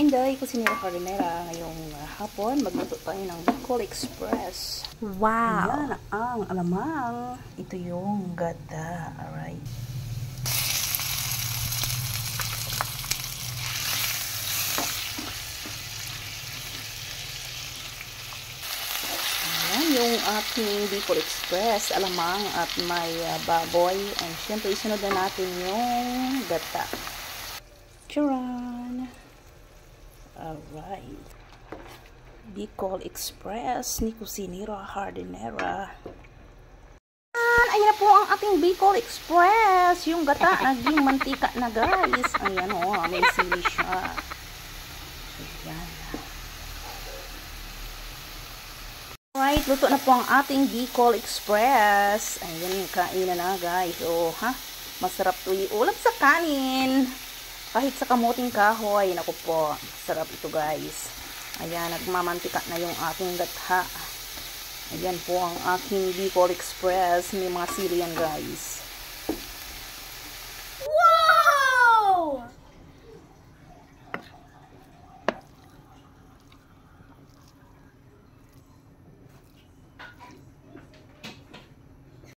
Inday, Kusinera Harinera. Ngayong hapon, magluto tayo ng Bicol Express. Wow! Yan ang alamang. Ito yung gata. Alright. Yan yung ating Bicol Express. Alamang at may baboy. And syempre, isunod na natin yung gata. Charan! Alright. Bicol Express ni Kusinera Harinera. Ayan na po ang ating Bicol Express. Yung gata naging mantika na, guys. Ayan o, may sili siya. Ayan. Alright, luto na po ang ating Bicol Express. Ayan, kainan na, guys. O, masarap to ulam sa kanin. Kahit sa kamuting kahoy, naku po, sarap ito, guys. Ayan, nagmamantika na yung aking gatha. Ayan po ang aking Bicol Express. May mga sili yan, guys.